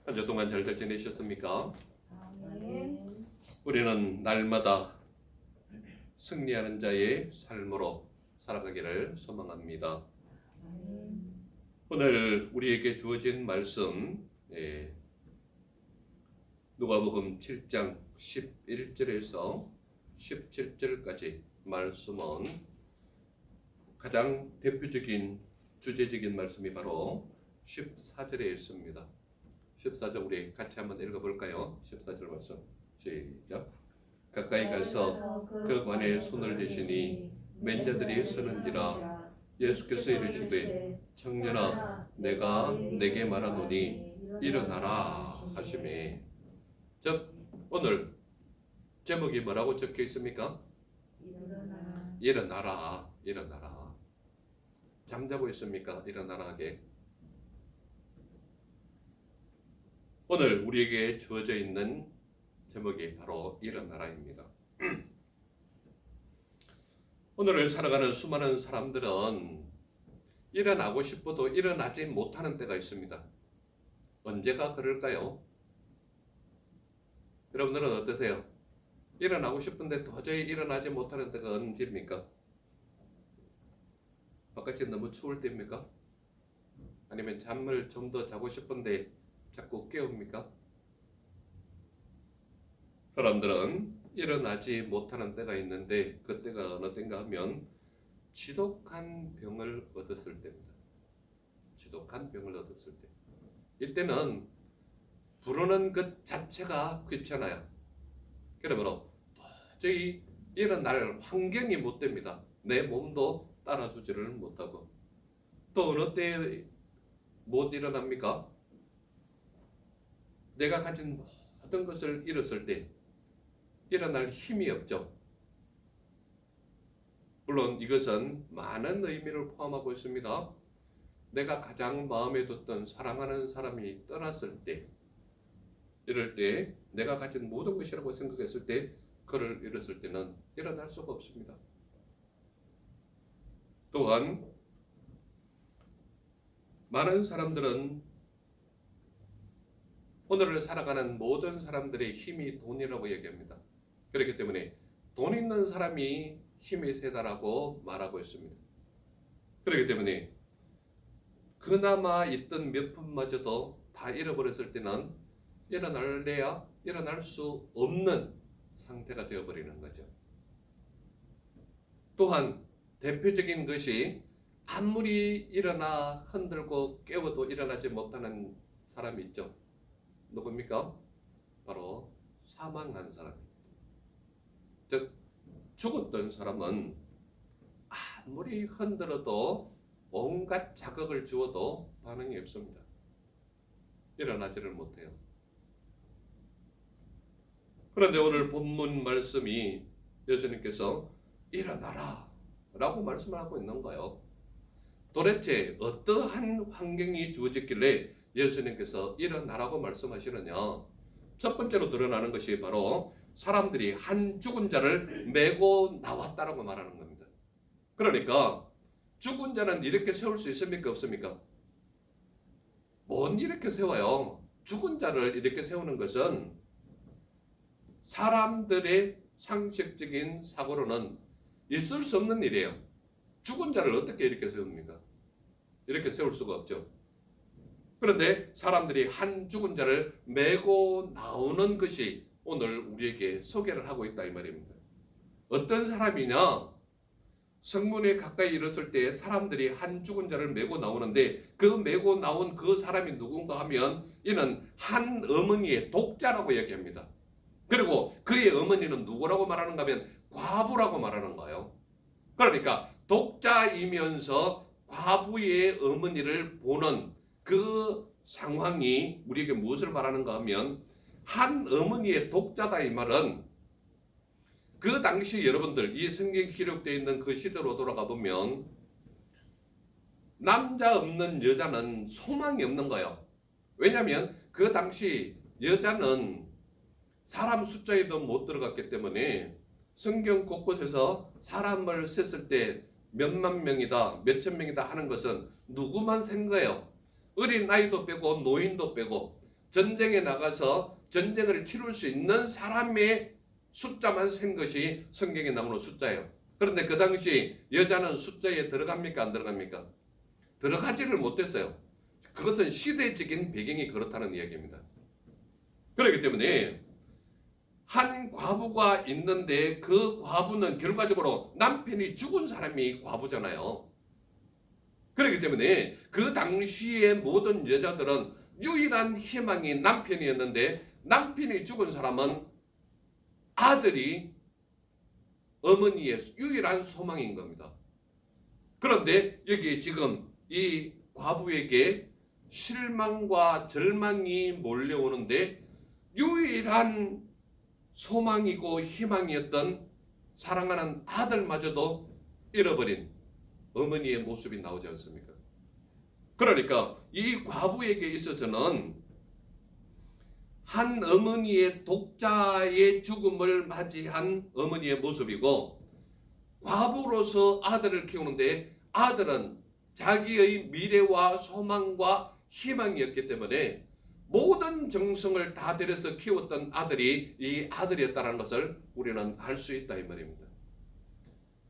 한 주 동안 잘들 지내셨습니까? 아멘. 우리는 날마다 승리하는 자의 삶으로 살아가기를 소망합니다. 아멘. 오늘 우리에게 주어진 말씀 누가복음 7장 11절에서 17절까지 말씀은 가장 대표적인 주제적인 말씀이 바로 14절에 있습니다. 14절 우리 같이 한번 읽어볼까요? 14절 말씀 시작. 가까이 가서 그 관에 손을 대시니 맨자들이 서는지라. 예수께서 이르시되 청년아 내가 내게 말하노니 일어나라 하시매. 즉 오늘 제목이 뭐라고 적혀 있습니까? 일어나라. 일어나라. 잠자고 있습니까? 일어나라 하게. 오늘 우리에게 주어져 있는 제목이 바로 일어나라입니다. 오늘을 살아가는 수많은 사람들은 일어나고 싶어도 일어나지 못하는 때가 있습니다. 언제가 그럴까요? 여러분들은 어떠세요? 일어나고 싶은데 도저히 일어나지 못하는 때가 언제입니까? 바깥이 너무 추울 때입니까? 아니면 잠을 좀 더 자고 싶은데 자꾸 깨웁니까? 사람들은 일어나지 못하는 때가 있는데 그때가 어느 때인가 하면 지독한 병을 얻었을 때입니다. 지독한 병을 얻었을 때. 이때는 부르는 것 자체가 귀찮아요. 그러므로 도저히 일어날 환경이 못 됩니다. 내 몸도 따라주지를 못하고. 또 어느 때 못 일어납니까? 내가 가진 모든 것을 잃었을 때 일어날 힘이 없죠. 물론 이것은 많은 의미를 포함하고 있습니다. 내가 가장 마음에 뒀던 사랑하는 사람이 떠났을 때, 이럴 때 내가 가진 모든 것이라고 생각했을 때 그를 잃었을 때는 일어날 수가 없습니다. 또한 많은 사람들은 오늘을 살아가는 모든 사람들의 힘이 돈이라고 얘기합니다. 그렇기 때문에 돈 있는 사람이 힘이 세다라고 말하고 있습니다. 그렇기 때문에 그나마 있던 몇 푼마저도 다 잃어버렸을 때는 일어날래야 일어날 수 없는 상태가 되어버리는 거죠. 또한 대표적인 것이 아무리 일어나 흔들고 깨워도 일어나지 못하는 사람이 있죠. 누굽니까? 바로 사망한 사람입니다. 즉 죽었던 사람은 아무리 흔들어도 온갖 자극을 주어도 반응이 없습니다. 일어나지를 못해요. 그런데 오늘 본문 말씀이 예수님께서 일어나라 라고 말씀을 하고 있는 거예요. 도대체 어떠한 환경이 주어졌길래 예수님께서 일어나라고 말씀하시느냐? 첫 번째로 드러나는 것이 바로 사람들이 한 죽은 자를 메고 나왔다라고 말하는 겁니다. 그러니까 죽은 자는 이렇게 세울 수 있습니까? 없습니까? 못 이렇게 세워요. 죽은 자를 이렇게 세우는 것은 사람들의 상식적인 사고로는 있을 수 없는 일이에요. 죽은 자를 어떻게 이렇게 세웁니까? 이렇게 세울 수가 없죠. 그런데 사람들이 한 죽은 자를 메고 나오는 것이 오늘 우리에게 소개를 하고 있다 이 말입니다. 어떤 사람이냐? 성문에 가까이 이르렀을 때 사람들이 한 죽은 자를 메고 나오는데 그 메고 나온 그 사람이 누군가 하면 이는 한 어머니의 독자라고 얘기합니다. 그리고 그의 어머니는 누구라고 말하는가 하면 과부라고 말하는 거예요. 그러니까 독자이면서 과부의 어머니를 보는 그 상황이 우리에게 무엇을 말하는가 하면 한 어머니의 독자다 이 말은 그 당시 여러분들 이 성경에 기록되어 있는 그 시대로 돌아가 보면 남자 없는 여자는 소망이 없는 거예요. 왜냐하면 그 당시 여자는 사람 숫자에도 못 들어갔기 때문에 성경 곳곳에서 사람을 셌을 때 몇만 명이다 몇천 명이다 하는 것은 누구만 센 거예요. 어린 아이도 빼고 노인도 빼고 전쟁에 나가서 전쟁을 치룰 수 있는 사람의 숫자만 센 것이 성경에 나오는 숫자예요. 그런데 그 당시 여자는 숫자에 들어갑니까? 안 들어갑니까? 들어가지를 못했어요. 그것은 시대적인 배경이 그렇다는 이야기입니다. 그렇기 때문에 한 과부가 있는데 그 과부는 결과적으로 남편이 죽은 사람이 과부잖아요. 그렇기 때문에 그 당시의 모든 여자들은 유일한 희망이 남편이었는데 남편이 죽은 사람은 아들이 어머니의 유일한 소망인 겁니다. 그런데 여기 지금 이 과부에게 실망과 절망이 몰려오는데 유일한 소망이고 희망이었던 사랑하는 아들마저도 잃어버린 어머니의 모습이 나오지 않습니까? 그러니까 이 과부에게 있어서는 한 어머니의 독자의 죽음을 맞이한 어머니의 모습이고, 과부로서 아들을 키우는데 아들은 자기의 미래와 소망과 희망이었기 때문에 모든 정성을 다 들여서 키웠던 아들이 이 아들이었다는 것을 우리는 알 수 있다 이 말입니다.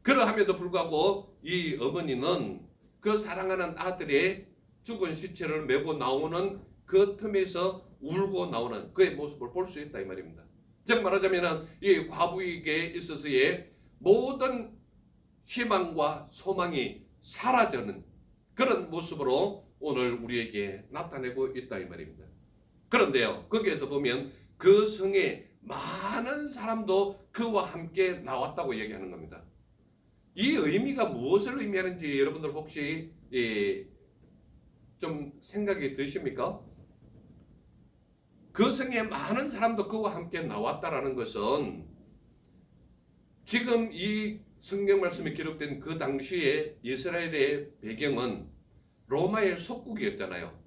그러함에도 불구하고 이 어머니는 그 사랑하는 아들의 죽은 시체를 메고 나오는 그 틈에서 울고 나오는 그의 모습을 볼 수 있다 이 말입니다. 즉 말하자면 이 과부에게 있어서의 모든 희망과 소망이 사라지는 그런 모습으로 오늘 우리에게 나타내고 있다 이 말입니다. 그런데요, 거기에서 보면 그 성에 많은 사람도 그와 함께 나왔다고 얘기하는 겁니다. 이 의미가 무엇을 의미하는지 여러분들 혹시 좀 생각이 드십니까? 그 성에 많은 사람도 그와 함께 나왔다라는 것은 지금 이 성경 말씀에 기록된 그 당시에 이스라엘의 배경은 로마의 속국이었잖아요.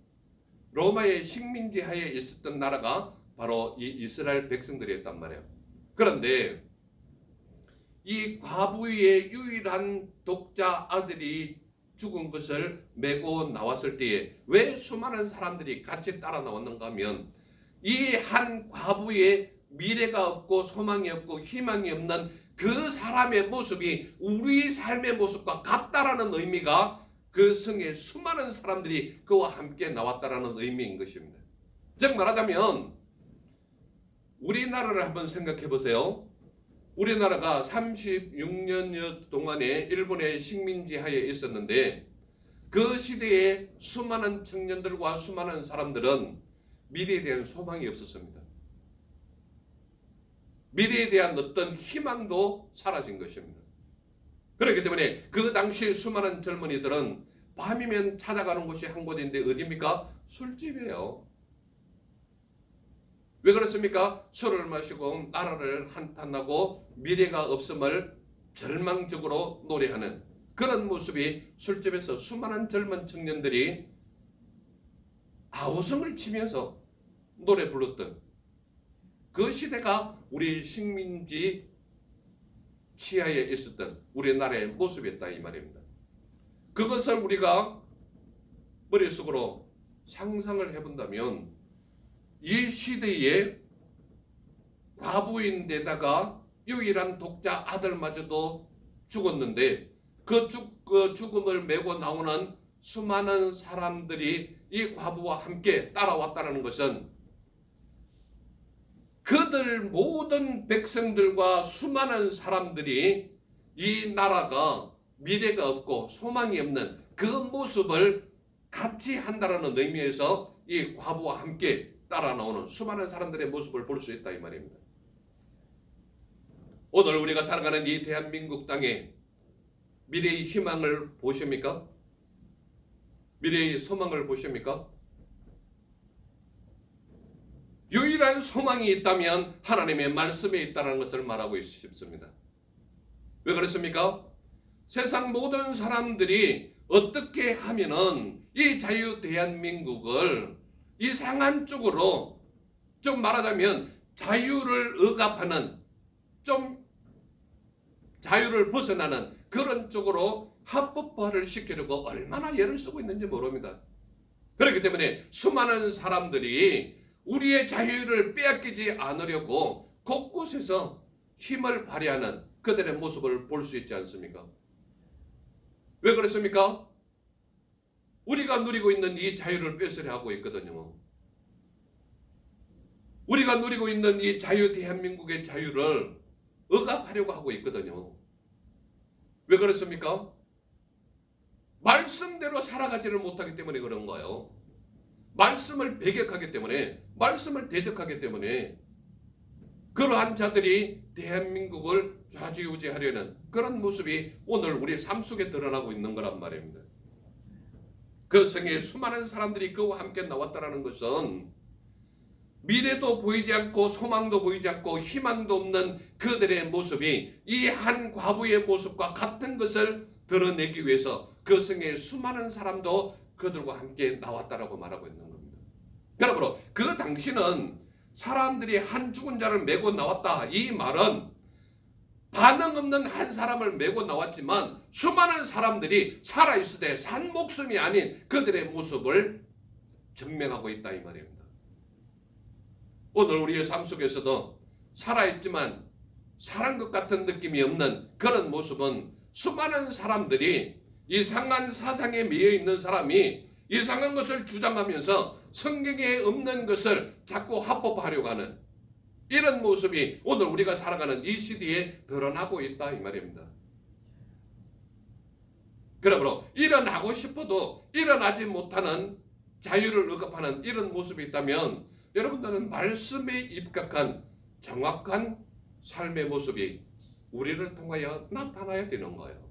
로마의 식민지 하에 있었던 나라가 바로 이 이스라엘 백성들이었단 말이에요. 그런데 이 과부의 유일한 독자 아들이 죽은 것을 메고 나왔을 때에 왜 수많은 사람들이 같이 따라 나왔는가 하면 이 한 과부의 미래가 없고 소망이 없고 희망이 없는 그 사람의 모습이 우리 삶의 모습과 같다라는 의미가 그 성에 수많은 사람들이 그와 함께 나왔다라는 의미인 것입니다. 즉 말하자면 우리나라를 한번 생각해 보세요. 우리나라가 36년여 동안에 일본의 식민지 하에 있었는데 그 시대에 수많은 청년들과 수많은 사람들은 미래에 대한 소망이 없었습니다. 미래에 대한 어떤 희망도 사라진 것입니다. 그렇기 때문에 그 당시 수많은 젊은이들은 밤이면 찾아가는 곳이 한 곳인데 어디입니까? 술집이에요. 왜 그렇습니까? 술을 마시고 나라를 한탄하고 미래가 없음을 절망적으로 노래하는 그런 모습이 술집에서 수많은 젊은 청년들이 아우성을 치면서 노래 불렀던 그 시대가 우리 식민지 치하에 있었던 우리나라의 모습이었다 이 말입니다. 그것을 우리가 머릿속으로 상상을 해본다면 이 시대에 과부인데다가 유일한 독자 아들마저도 죽었는데 그 죽음을 메고 나오는 수많은 사람들이 이 과부와 함께 따라왔다는 것은 그들 모든 백성들과 수많은 사람들이 이 나라가 미래가 없고 소망이 없는 그 모습을 같이 한다라는 의미에서 이 과부와 함께 따라 나오는 수많은 사람들의 모습을 볼 수 있다 이 말입니다. 오늘 우리가 살아가는 이 대한민국 땅에 미래의 희망을 보십니까? 미래의 소망을 보십니까? 유일한 소망이 있다면 하나님의 말씀에 있다는 것을 말하고 싶습니다. 왜 그렇습니까? 세상 모든 사람들이 어떻게 하면은 이 자유 대한민국을 이상한 쪽으로 좀 말하자면 자유를 억압하는 좀 자유를 벗어나는 그런 쪽으로 합법화를 시키려고 얼마나 애를 쓰고 있는지 모릅니다. 그렇기 때문에 수많은 사람들이 우리의 자유를 빼앗기지 않으려고 곳곳에서 힘을 발휘하는 그들의 모습을 볼 수 있지 않습니까? 왜 그렇습니까? 우리가 누리고 있는 이 자유를 뺏으려 하고 있거든요. 우리가 누리고 있는 이 자유, 대한민국의 자유를 억압하려고 하고 있거든요. 왜 그렇습니까? 말씀대로 살아가지를 못하기 때문에 그런 거예요. 말씀을 배격하기 때문에, 말씀을 대적하기 때문에 그러한 자들이 대한민국을 좌지우지하려는 그런 모습이 오늘 우리 삶 속에 드러나고 있는 거란 말입니다. 그 성에 수많은 사람들이 그와 함께 나왔다는 것은 미래도 보이지 않고 소망도 보이지 않고 희망도 없는 그들의 모습이 이 한 과부의 모습과 같은 것을 드러내기 위해서 그 성에 수많은 사람도 그들과 함께 나왔다라고 말하고 있는 겁니다. 그러므로 그 당시는 사람들이 한 죽은 자를 메고 나왔다. 이 말은 반응 없는 한 사람을 메고 나왔지만 수많은 사람들이 살아있으되 산 목숨이 아닌 그들의 모습을 증명하고 있다 이 말입니다. 오늘 우리의 삶 속에서도 살아있지만 살은 것 같은 느낌이 없는 그런 모습은 수많은 사람들이 이상한 사상에 매여 있는 사람이 이상한 것을 주장하면서 성경에 없는 것을 자꾸 합법화하려고 하는 이런 모습이 오늘 우리가 살아가는 이 시대에 드러나고 있다 이 말입니다. 그러므로 일어나고 싶어도 일어나지 못하는 자유를 억압하는 이런 모습이 있다면 여러분들은 말씀에 입각한 정확한 삶의 모습이 우리를 통하여 나타나야 되는 거예요.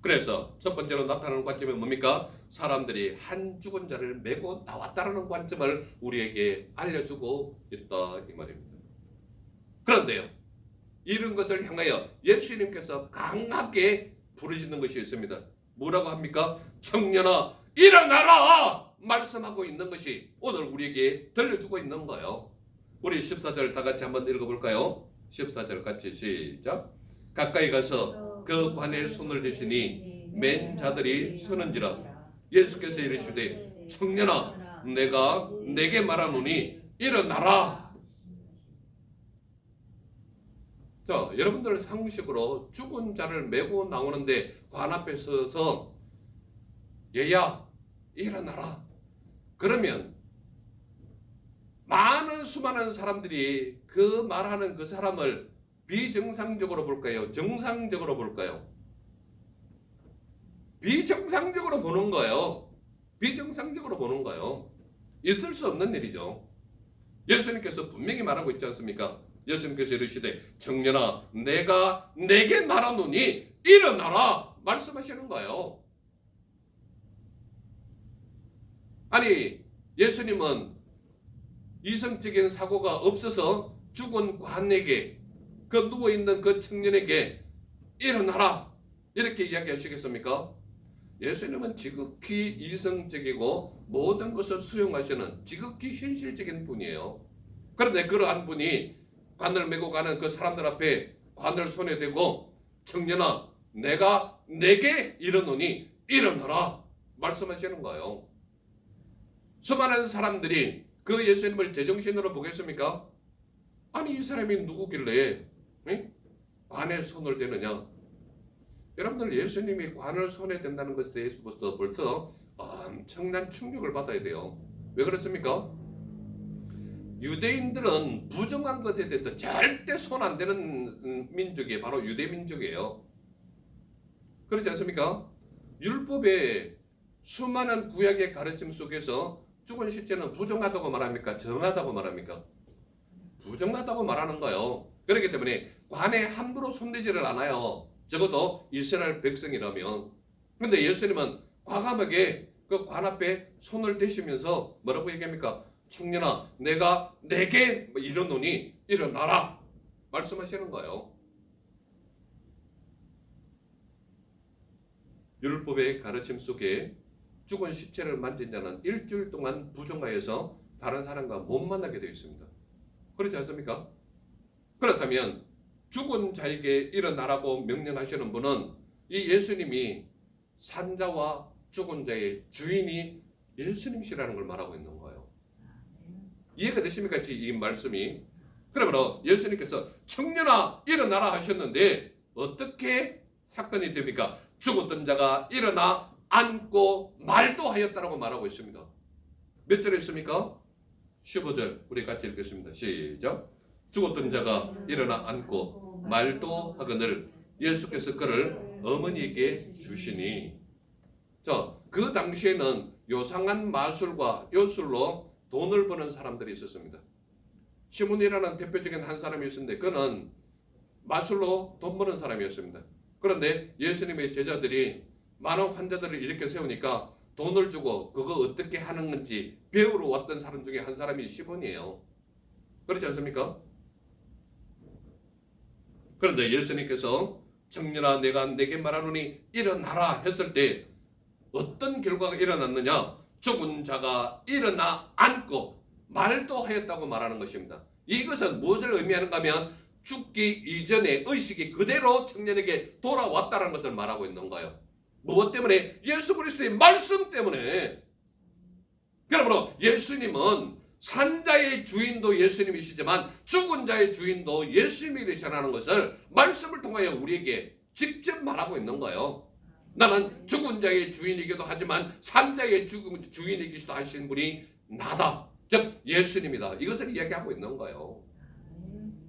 그래서 첫 번째로 나타나는 관점이 뭡니까? 사람들이 한 죽은 자를 메고 나왔다는 관점을 우리에게 알려주고 있다 이 말입니다. 그런데요, 이런 것을 향하여 예수님께서 강하게 부르짖는 것이 있습니다. 뭐라고 합니까? 청년아 일어나라! 말씀하고 있는 것이 오늘 우리에게 들려주고 있는 거예요. 우리 14절 다 같이 한번 읽어볼까요? 14절 같이 시작. 가까이 가서 그 관에 손을 대시니 맨 자들이 서는지라. 예수께서 이르시되 청년아 내가 내게 말하노니 일어나라. 자, 여러분들 상식으로 죽은 자를 메고 나오는데 관 앞에 서서 얘야 일어나라. 그러면 많은 수많은 사람들이 그 말하는 그 사람을 비정상적으로 볼까요? 정상적으로 볼까요? 비정상적으로 보는 거예요. 비정상적으로 보는 거예요. 있을 수 없는 일이죠. 예수님께서 분명히 말하고 있지 않습니까? 예수님께서 이르시되 청년아 내가 내게 말하노니 일어나라 말씀하시는 거예요. 아니 예수님은 이성적인 사고가 없어서 죽은 관에게 그 누워있는 그 청년에게 일어나라 이렇게 이야기하시겠습니까? 예수님은 지극히 이성적이고 모든 것을 수용하시는 지극히 현실적인 분이에요. 그런데 그러한 분이 관을 메고 가는 그 사람들 앞에 관을 손에 대고 청년아 내가 내게 이르노니 일어나라 말씀하시는 거예요. 수많은 사람들이 그 예수님을 제정신으로 보겠습니까? 아니 이 사람이 누구길래 관에 손을 대느냐? 여러분들 예수님이 관을 손에 댄다는 것에 대해서 벌써 엄청난 충격을 받아야 돼요. 왜 그렇습니까? 유대인들은 부정한 것에 대해서 절대 손 안 대는 민족이 바로 유대 민족이에요. 그렇지 않습니까? 율법의 수많은 구약의 가르침 속에서 죽은 시체는 부정하다고 말합니까? 정하다고 말합니까? 부정하다고 말하는 거예요. 그렇기 때문에 관에 함부로 손대지를 않아요. 적어도 이스라엘 백성이라면. 그런데 예수님은 과감하게 그 관 앞에 손을 대시면서 뭐라고 얘기합니까? 청년아 내가 내게 이르노니 일어나라 말씀하시는 거예요. 율법의 가르침 속에 죽은 시체를 만진 자는 일주일 동안 부정하여서 다른 사람과 못 만나게 되어 있습니다. 그렇지 않습니까? 그렇다면 죽은 자에게 일어나라고 명령하시는 분은 이 예수님이 산자와 죽은 자의 주인이 예수님이시라는 걸 말하고 있는 거예요. 이해가 되십니까? 이 말씀이. 그러면 예수님께서 청년아 일어나라 하셨는데 어떻게 사건이 됩니까? 죽었던 자가 일어나 앉고 말도 하였다라고 말하고 있습니다. 몇 절에 있습니까? 15절 우리 같이 읽겠습니다. 시작. 죽었던 자가 일어나 앉고 말도 하거늘 예수께서 그를 어머니에게 주시니. 자, 그 당시에는 요상한 마술과 요술로 돈을 버는 사람들이 있었습니다. 시몬이라는 대표적인 한 사람이 있었는데 그는 마술로 돈 버는 사람이었습니다. 그런데 예수님의 제자들이 많은 환자들을 이렇게 세우니까 돈을 주고 그거 어떻게 하는 건지 배우러 왔던 사람 중에 한 사람이 시몬이에요. 그렇지 않습니까? 그런데 예수님께서 청년아 내가 내게 말하노니 일어나라 했을 때 어떤 결과가 일어났느냐? 죽은 자가 일어나 앉고 말도 하였다고 말하는 것입니다. 이것은 무엇을 의미하는가 하면 죽기 이전의 의식이 그대로 청년에게 돌아왔다는 것을 말하고 있는 거예요. 무엇 때문에? 예수 그리스도의 말씀 때문에. 그러므로 예수님은 산자의 주인도 예수님이시지만 죽은 자의 주인도 예수님이시라는 것을 말씀을 통하여 우리에게 직접 말하고 있는 거예요. 나는 죽은 자의 주인이기도 하지만 산자의 주인이기도 하신 분이 나다. 즉 예수님이다. 이것을 이야기하고 있는 거예요.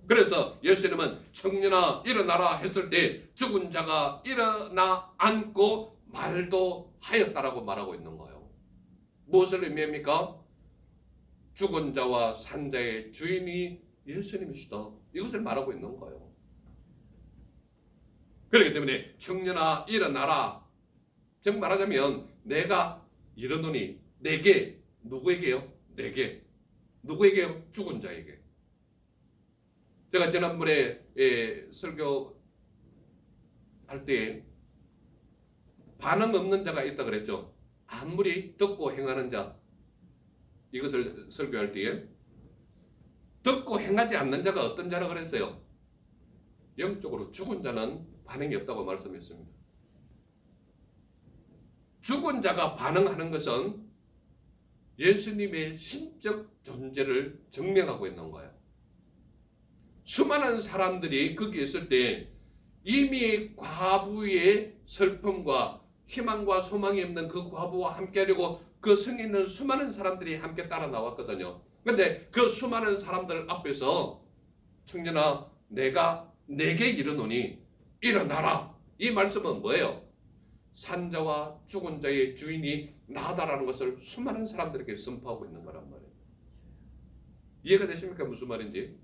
그래서 예수님은 청년아 일어나라 했을 때 죽은 자가 일어나 앉고 말도 하였다라고 말하고 있는 거예요. 무엇을 의미합니까? 죽은 자와 산자의 주인이 예수님이시다. 이것을 말하고 있는 거예요. 그렇기 때문에 청년아 일어나라. 즉 말하자면 내가 이르노니 내게 누구에게요? 내게. 누구에게요? 죽은 자에게. 제가 지난번에 설교할 때 반응 없는 자가 있다 그랬죠. 아무리 듣고 행하는 자. 이것을 설교할 때에 듣고 행하지 않는 자가 어떤 자라 그랬어요? 영적으로 죽은 자는 반응이 없다고 말씀했습니다. 죽은 자가 반응하는 것은 예수님의 신적 존재를 증명하고 있는 거예요. 수많은 사람들이 거기 있을 때 이미 과부의 슬픔과 희망과 소망이 없는 그 과부와 함께하려고 그 성에 있는 수많은 사람들이 함께 따라 나왔거든요. 그런데 그 수많은 사람들 앞에서 청년아 내가 내게 이르노니 일어나라. 이 말씀은 뭐예요? 산자와 죽은 자의 주인이 나다라는 것을 수많은 사람들에게 선포하고 있는 거란 말이에요. 이해가 되십니까? 무슨 말인지?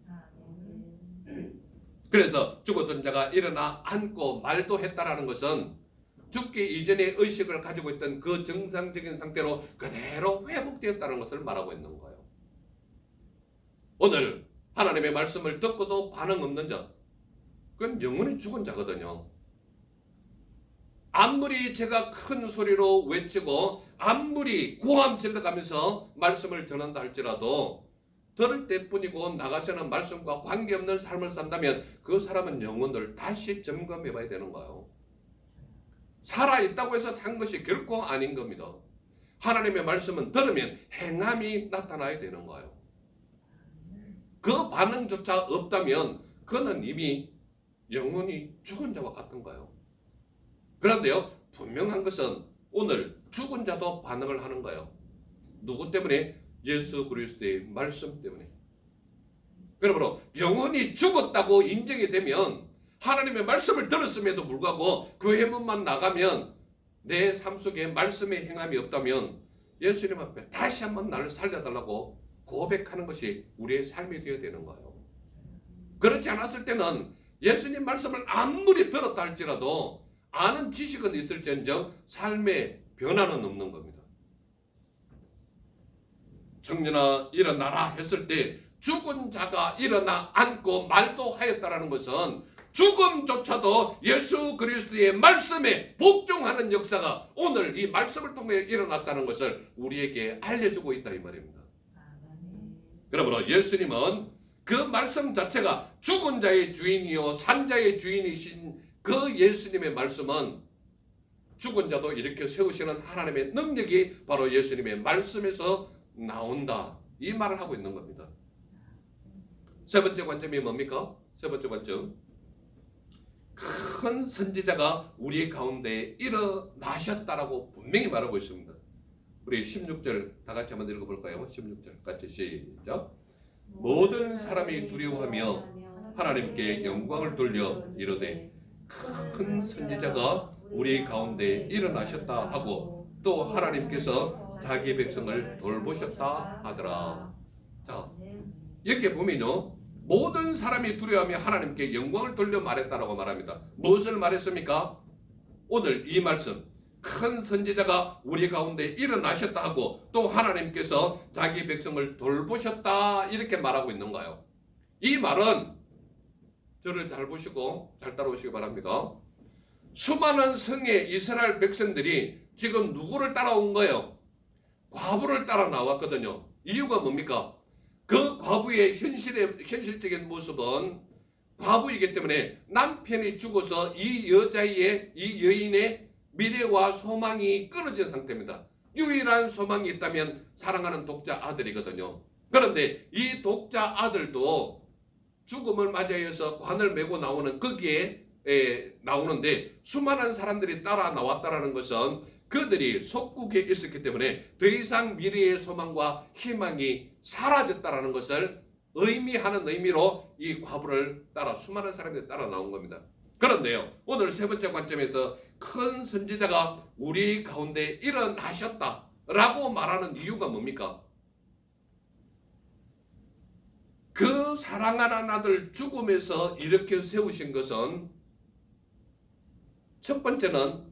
그래서 죽었던 자가 일어나 앉고 말도 했다라는 것은 죽기 이전의 의식을 가지고 있던 그 정상적인 상태로 그대로 회복되었다는 것을 말하고 있는 거예요. 오늘 하나님의 말씀을 듣고도 반응 없는 자, 그건 영원히 죽은 자거든요. 아무리 제가 큰 소리로 외치고 아무리 고함 질러가면서 말씀을 전한다 할지라도 들을 때뿐이고 나가서는 말씀과 관계없는 삶을 산다면 그 사람은 영혼을 다시 점검해 봐야 되는 거예요. 살아있다고 해서 산 것이 결코 아닌 겁니다. 하나님의 말씀은 들으면 행함이 나타나야 되는 거예요. 그 반응조차 없다면 그는 이미 영혼이 죽은 자와 같은 거예요. 그런데요, 분명한 것은 오늘 죽은 자도 반응을 하는 거예요. 누구 때문에? 예수 그리스도의 말씀 때문에. 그러므로 영혼이 죽었다고 인정이 되면 하나님의 말씀을 들었음에도 불구하고 그 회문만 나가면 내 삶 속에 말씀의 행함이 없다면 예수님 앞에 다시 한번 나를 살려달라고 고백하는 것이 우리의 삶이 되어야 되는 거예요. 그렇지 않았을 때는 예수님 말씀을 아무리 들었다 할지라도 아는 지식은 있을지언정 삶의 변화는 없는 겁니다. 청년아 일어나라 했을 때 죽은 자가 일어나 앉고 말도 하였다라는 것은 죽음조차도 예수 그리스도의 말씀에 복종하는 역사가 오늘 이 말씀을 통해 일어났다는 것을 우리에게 알려주고 있다 이 말입니다. 그러므로 예수님은 그 말씀 자체가 죽은 자의 주인이요 산자의 주인이신 그 예수님의 말씀은 죽은 자도 이렇게 세우시는 하나님의 능력이 바로 예수님의 말씀에서 나온다. 이 말을 하고 있는 겁니다. 세 번째 관점이 뭡니까? 세 번째 관점. 큰 선지자가 우리 가운데 일어나셨다라고 분명히 말하고 있습니다. 우리 16절 다 같이 한번 읽어볼까요? 16절 같이 시작. 모든 사람이 두려워하며 하나님께 영광을 돌려 이르되 큰 선지자가 우리 가운데 일어나셨다 하고 또 하나님께서 자기 백성을 돌보셨다 하더라. 자, 여기에 보면요, 모든 사람이 두려워하며 하나님께 영광을 돌려 말했다라고 말합니다. 무엇을 말했습니까? 오늘 이 말씀, 큰 선지자가 우리 가운데 일어나셨다 하고 또 하나님께서 자기 백성을 돌보셨다 이렇게 말하고 있는 거예요. 이 말은 저를 잘 보시고 잘 따라오시기 바랍니다. 수많은 성의 이스라엘 백성들이 지금 누구를 따라온 거예요? 과부를 따라 나왔거든요. 이유가 뭡니까? 그 과부의 현실적인 모습은 과부이기 때문에 남편이 죽어서 이 여인의 미래와 소망이 끊어진 상태입니다. 유일한 소망이 있다면 사랑하는 독자 아들이거든요. 그런데 이 독자 아들도 죽음을 맞이해서 관을 메고 나오는 거기에 나오는데 수많은 사람들이 따라 나왔다라는 것은 그들이 속국에 있었기 때문에 더 이상 미래의 소망과 희망이 사라졌다라는 것을 의미하는 의미로 이 과부를 따라 수많은 사람들이 따라 나온 겁니다. 그런데요, 오늘 세 번째 관점에서 큰 선지자가 우리 가운데 일어나셨다라고 말하는 이유가 뭡니까? 그 사랑하는 아들 죽음에서 이렇게 세우신 것은 첫 번째는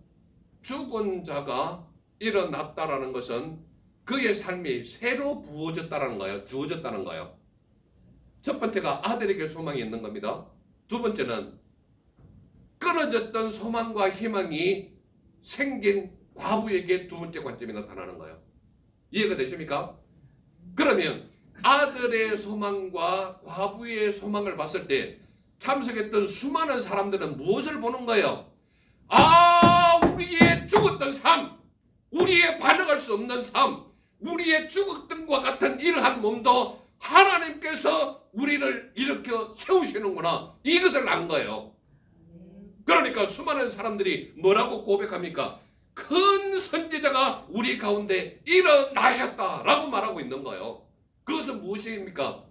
죽은 자가 일어났다라는 것은 그의 삶이 새로 부어졌다는 거예요. 주어졌다는 거예요. 첫 번째가 아들에게 소망이 있는 겁니다. 두 번째는 끊어졌던 소망과 희망이 생긴 과부에게 두 번째 관점이 나타나는 거예요. 이해가 되십니까? 그러면 아들의 소망과 과부의 소망을 봤을 때 참석했던 수많은 사람들은 무엇을 보는 거예요? 우리의 죽었던 삶, 우리의 반응할 수 없는 삶, 우리의 죽었던 것과 같은 이러한 몸도 하나님께서 우리를 일으켜 세우시는구나, 이것을 안 거예요. 그러니까 수많은 사람들이 뭐라고 고백합니까? 큰 선지자가 우리 가운데 일어나셨다라고 말하고 있는 거예요. 그것은 무엇입니까?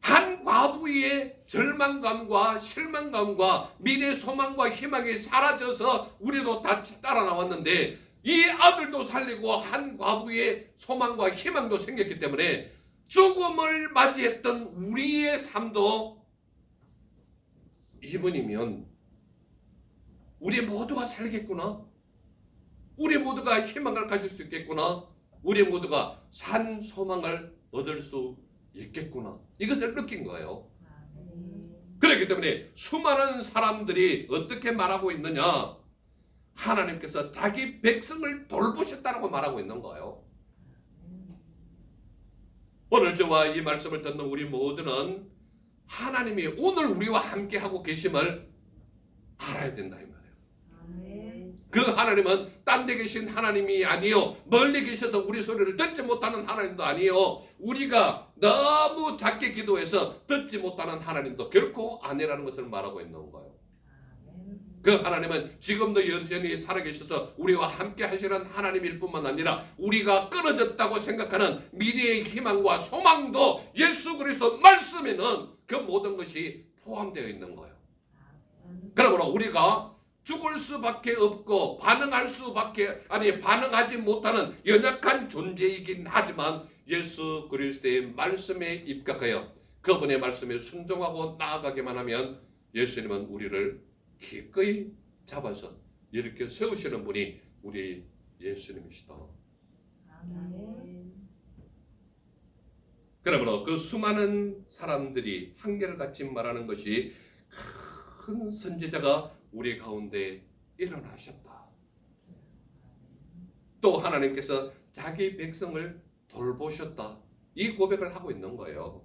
한 과부의 절망감과 실망감과 미래 소망과 희망이 사라져서 우리도 다 따라 나왔는데 이 아들도 살리고 한 과부의 소망과 희망도 생겼기 때문에 죽음을 맞이했던 우리의 삶도 이분이면 우리 모두가 살겠구나, 우리 모두가 희망을 가질 수 있겠구나, 우리 모두가 산 소망을 얻을 수 있겠구나, 이것을 느낀 거예요. 그렇기 때문에 수많은 사람들이 어떻게 말하고 있느냐, 하나님께서 자기 백성을 돌보셨다고 말하고 있는 거예요. 오늘 저와 이 말씀을 듣는 우리 모두는 하나님이 오늘 우리와 함께 하고 계심을 알아야 된다 이 말이에요. 그 하나님은 딴 데 계신 하나님이 아니요, 멀리 계셔서 우리 소리를 듣지 못하는 하나님도 아니요, 우리가 너무 작게 기도해서 듣지 못하는 하나님도 결코 아니라는 것을 말하고 있는 거예요. 그 하나님은 지금도 여전히 살아계셔서 우리와 함께 하시는 하나님일 뿐만 아니라 우리가 끊어졌다고 생각하는 미래의 희망과 소망도 예수 그리스도 말씀에는 그 모든 것이 포함되어 있는 거예요. 그러므로 우리가 죽을 수밖에 없고 반응하지 못하는 연약한 존재이긴 하지만 예수 그리스도의 말씀에 입각하여 그분의 말씀에 순종하고 나아가기만 하면 예수님은 우리를 기꺼이 잡아서 이렇게 세우시는 분이 우리 예수님이시다. 그러므로 그 수많은 사람들이 한결같이 말하는 것이 큰 선지자가 우리 가운데 일어나셨다. 또 하나님께서 자기 백성을 돌보셨다. 이 고백을 하고 있는 거예요.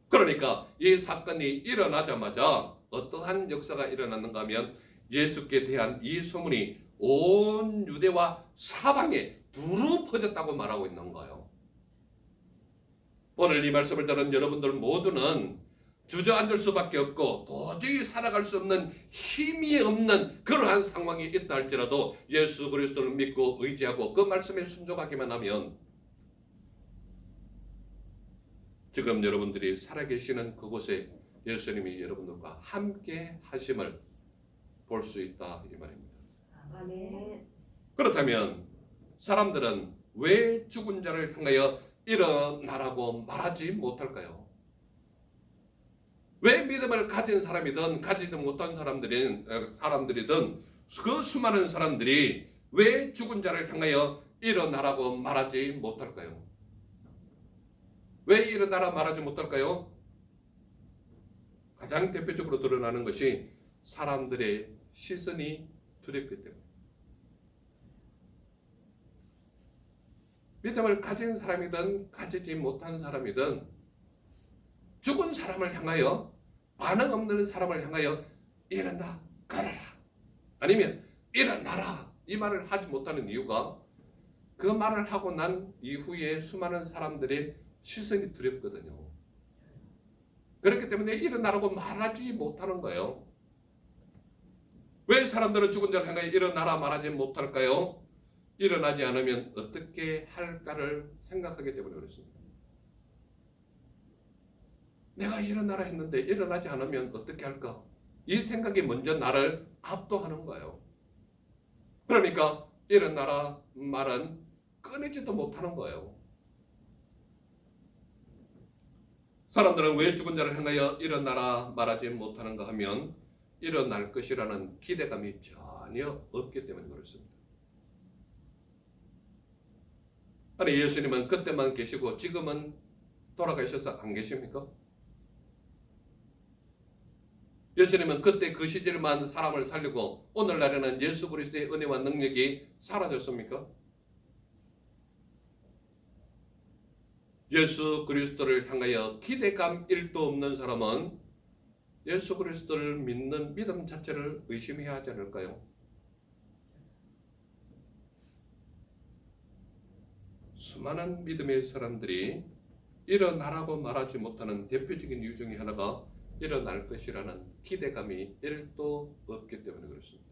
그러니까 이 사건이 일어나자마자 어떠한 역사가 일어났는가 하면 예수께 대한 이 소문이 온 유대와 사방에 두루 퍼졌다고 말하고 있는 거예요. 오늘 이 말씀을 들은 여러분들 모두는 주저앉을 수밖에 없고 도저히 살아갈 수 없는 힘이 없는 그러한 상황이 있다 할지라도 예수 그리스도를 믿고 의지하고 그 말씀에 순종하기만 하면 지금 여러분들이 살아계시는 그곳에 예수님이 여러분들과 함께 하심을 볼 수 있다 이 말입니다. 아멘. 그렇다면 사람들은 왜 죽은 자를 향하여 일어나라고 말하지 못할까요? 왜 믿음을 가진 사람이든 가지지 못한 사람들이든 그 수많은 사람들이 왜 죽은 자를 향하여 일어나라고 말하지 못할까요? 왜 일어나라 말하지 못할까요? 가장 대표적으로 드러나는 것이 사람들의 시선이 두렵기 때문에. 믿음을 가진 사람이든 가지지 못한 사람이든 죽은 사람을 향하여 반응 없는 사람을 향하여 일어나 걸어라 아니면 일어나라 이 말을 하지 못하는 이유가 그 말을 하고 난 이후에 수많은 사람들의 시선이 두렵거든요. 그렇기 때문에 일어나라고 말하지 못하는 거예요. 왜 사람들은 죽은 자를 향하여 일어나라 말하지 못할까요? 일어나지 않으면 어떻게 할까를 생각하기 때문에 그렇습니다. 내가 일어나라 했는데 일어나지 않으면 어떻게 할까? 이 생각이 먼저 나를 압도하는 거예요. 그러니까 일어나라 말은 꺼내지도 못하는 거예요. 사람들은 왜 죽은 자를 향하여 일어나라 말하지 못하는가 하면 일어날 것이라는 기대감이 전혀 없기 때문에 그렇습니다. 아니 예수님은 그때만 계시고 지금은 돌아가셔서 안 계십니까? 예수님은 그때 그 시절만 사람을 살리고 오늘날에는 예수 그리스도의 은혜와 능력이 사라졌습니까? 예수 그리스도를 향하여 기대감 1도 없는 사람은 예수 그리스도를 믿는 믿음 자체를 의심해야 하지 않을까요? 수많은 믿음의 사람들이 일어나라고 말하지 못하는 대표적인 이유 중에 하나가 일어날 것이라는 기대감이 1도 없기 때문에 그렇습니다.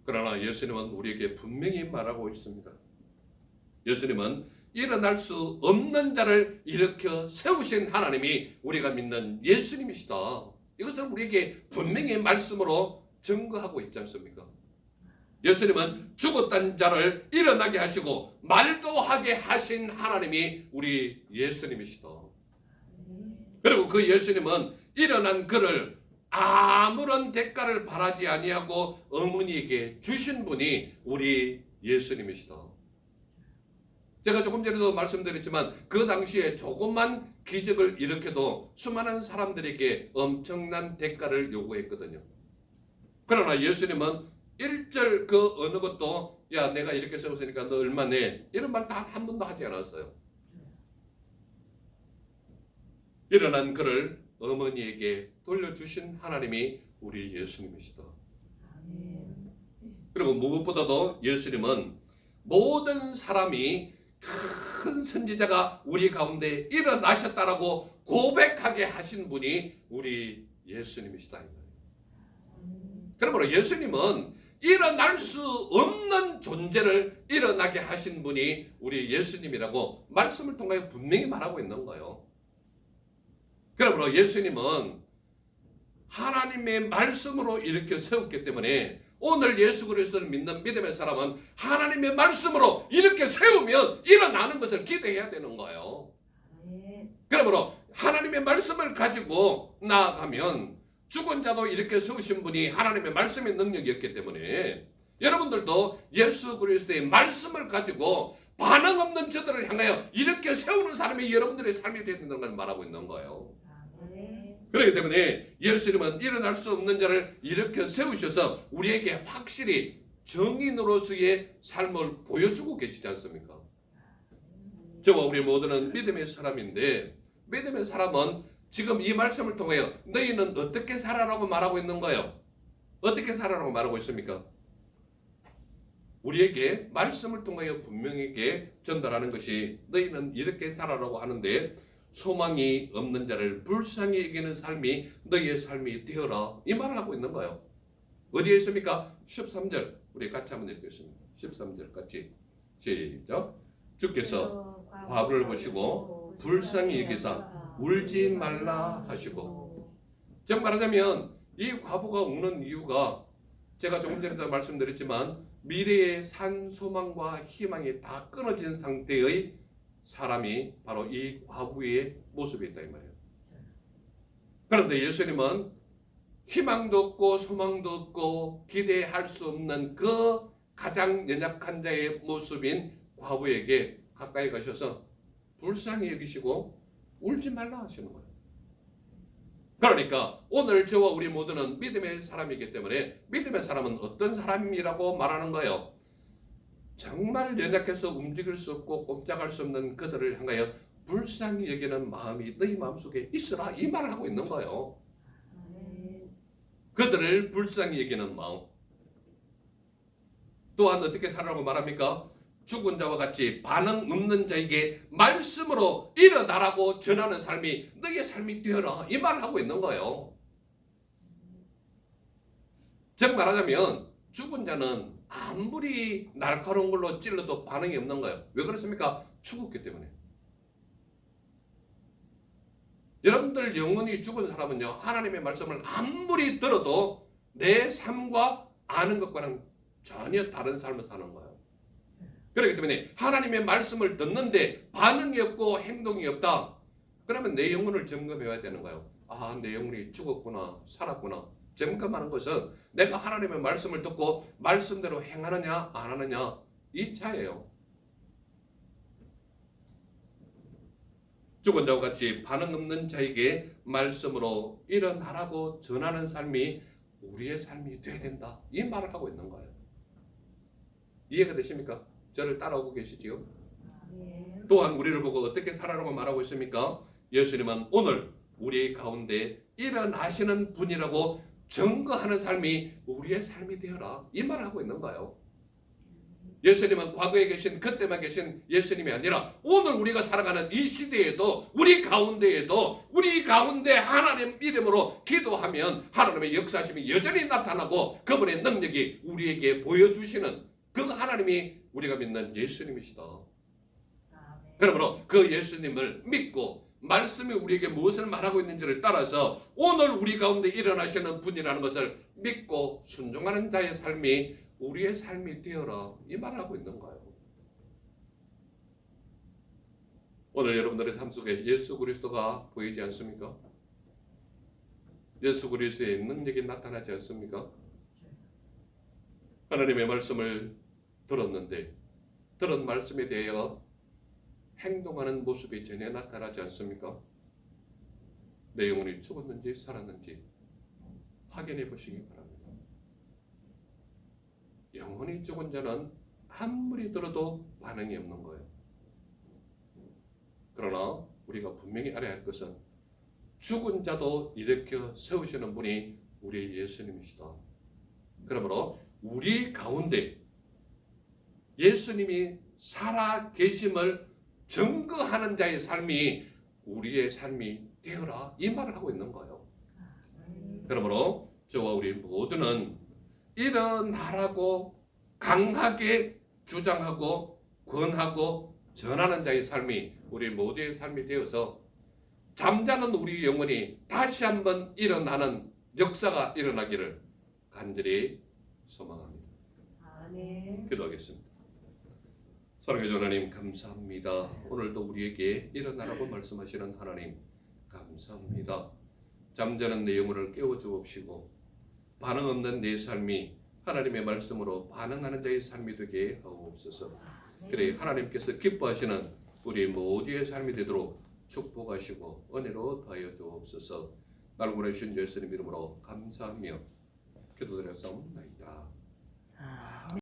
그러나 예수님은 우리에게 분명히 말하고 있습니다. 예수님은 일어날 수 없는 자를 일으켜 세우신 하나님이 우리가 믿는 예수님이시다. 이것을 우리에게 분명히 말씀으로 증거하고 있지 않습니까? 예수님은 죽었던 자를 일어나게 하시고 말도 하게 하신 하나님이 우리 예수님이시다. 그리고 그 예수님은 일어난 그를 아무런 대가를 바라지 아니하고 어머니에게 주신 분이 우리 예수님이시다. 제가 조금 전에도 말씀드렸지만 그 당시에 조금만 기적을 일으켜도 수많은 사람들에게 엄청난 대가를 요구했거든요. 그러나 예수님은 일절 그 어느 것도 야 내가 이렇게 세웠으니까 너 얼마 내 이런 말 단 한 번도 하지 않았어요. 일어난 그를 어머니에게 돌려주신 하나님이 우리 예수님이시다. 그리고 무엇보다도 예수님은 모든 사람이 큰 선지자가 우리 가운데 일어나셨다라고 고백하게 하신 분이 우리 예수님이시다. 그러므로 예수님은 일어날 수 없는 존재를 일어나게 하신 분이 우리 예수님이라고 말씀을 통하여 분명히 말하고 있는 거예요. 그러므로 예수님은 하나님의 말씀으로 일으켜 세웠기 때문에 오늘 예수 그리스도를 믿는 믿음의 사람은 하나님의 말씀으로 이렇게 세우면 일어나는 것을 기대해야 되는 거예요. 그러므로 하나님의 말씀을 가지고 나아가면 죽은 자도 이렇게 세우신 분이 하나님의 말씀의 능력이었기 때문에 여러분들도 예수 그리스도의 말씀을 가지고 반응 없는 저들을 향하여 이렇게 세우는 사람이 여러분들의 삶이 되야 된다는 걸 말하고 있는 거예요. 그렇기 때문에 예수님은 일어날 수 없는 자를 일으켜 세우셔서 우리에게 확실히 정인으로서의 삶을 보여주고 계시지 않습니까? 저와 우리 모두는 믿음의 사람인데 믿음의 사람은 지금 이 말씀을 통하여 너희는 어떻게 살아라고 말하고 있는 거예요? 어떻게 살아라고 말하고 있습니까? 우리에게 말씀을 통하여 분명하게 전달하는 것이 너희는 이렇게 살아라고 하는데 소망이 없는 자를 불쌍히 여기는 삶이 너희의 삶이 되어라. 이 말을 하고 있는 거예요. 어디에 있습니까? 13절. 우리 같이 한번 읽겠습니다. 13절 같이 시작. 주께서 과부를 보시고 불쌍히 여기사 울지 말라 하시고. 즉 말하자면 이 과부가 우는 이유가 제가 조금 전에도 말씀드렸지만 미래의 산 소망과 희망이 다 끊어진 상태의 사람이 바로 이 과부의 모습이 있다 이 말이에요. 그런데 예수님은 희망도 없고 소망도 없고 기대할 수 없는 그 가장 연약한 자의 모습인 과부에게 가까이 가셔서 불쌍히 여기시고 울지 말라 하시는 거예요. 그러니까 오늘 저와 우리 모두는 믿음의 사람이기 때문에 믿음의 사람은 어떤 사람이라고 말하는 거예요? 정말 연약해서 움직일 수 없고 꼼짝할 수 없는 그들을 향하여 불쌍히 여기는 마음이 너희 마음속에 있으라 이 말을 하고 있는 거예요. 그들을 불쌍히 여기는 마음. 또한 어떻게 살아라고 말합니까? 죽은 자와 같이 반응 없는 자에게 말씀으로 일어나라고 전하는 삶이 너희의 삶이 되어라 이 말을 하고 있는 거예요. 즉 말하자면 죽은 자는 아무리 날카로운 걸로 찔러도 반응이 없는 거예요. 왜 그렇습니까? 죽었기 때문에. 여러분들 영원히 죽은 사람은요 하나님의 말씀을 아무리 들어도 내 삶과 아는 것과는 전혀 다른 삶을 사는 거예요. 그렇기 때문에 하나님의 말씀을 듣는데 반응이 없고 행동이 없다. 그러면 내 영혼을 점검해야 되는 거예요. 아, 내 영혼이 죽었구나, 살았구나. 점검하는 것은 내가 하나님의 말씀을 듣고 말씀대로 행하느냐 안 하느냐 이 차이예요. 죽은 자와 같이 반응 없는 자에게 말씀으로 일어나라고 전하는 삶이 우리의 삶이 되어야 된다. 이 말을 하고 있는 거예요. 이해가 되십니까? 저를 따라오고 계시지요? 또한 우리를 보고 어떻게 살아라고 말하고 있습니까? 예수님은 오늘 우리 가운데 일어나시는 분이라고 증거하는 삶이 우리의 삶이 되어라. 이 말을 하고 있는 거예요. 예수님은 과거에 계신 그때만 계신 예수님이 아니라 오늘 우리가 살아가는 이 시대에도 우리 가운데 하나님 이름으로 기도하면 하나님의 역사심이 여전히 나타나고 그분의 능력이 우리에게 보여주시는 그 하나님이 우리가 믿는 예수님이시다. 그러므로 그 예수님을 믿고 말씀이 우리에게 무엇을 말하고 있는지를 따라서 오늘 우리 가운데 일어나시는 분이라는 것을 믿고 순종하는 자의 삶이 우리의 삶이 되어라 이 말을 하고 있는 거예요. 오늘 여러분들의 삶 속에 예수 그리스도가 보이지 않습니까? 예수 그리스도의 능력이 나타나지 않습니까? 하나님의 말씀을 들었는데 들은 말씀에 대하여 행동하는 모습이 전혀 나타나지 않습니까? 내 영혼이 죽었는지 살았는지 확인해 보시기 바랍니다. 영혼이 죽은 자는 아무리 들어도 반응이 없는 거예요. 그러나 우리가 분명히 알아야 할 것은 죽은 자도 일으켜 세우시는 분이 우리 예수님이시다. 그러므로 우리 가운데 예수님이 살아 계심을 증거하는 자의 삶이 우리의 삶이 되어라 이 말을 하고 있는 거예요. 그러므로 저와 우리 모두는 일어나라고 강하게 주장하고 권하고 전하는 자의 삶이 우리 모두의 삶이 되어서 잠자는 우리 영혼이 다시 한번 일어나는 역사가 일어나기를 간절히 소망합니다. 아멘. 기도하겠습니다. 사랑의 주 하나님 감사합니다. 오늘도 우리에게 일어나라고 말씀하시는 하나님 감사합니다. 잠자는 내 영혼을 깨워주옵시고 반응 없는 내 삶이 하나님의 말씀으로 반응하는 자의 삶이 되게 하옵소서. 그래 하나님께서 기뻐하시는 우리 모두의 삶이 되도록 축복하시고 은혜로 더하여 주옵소서. 나를 보내주신 예수님 이름으로 감사하며 기도드렸사옵나이다.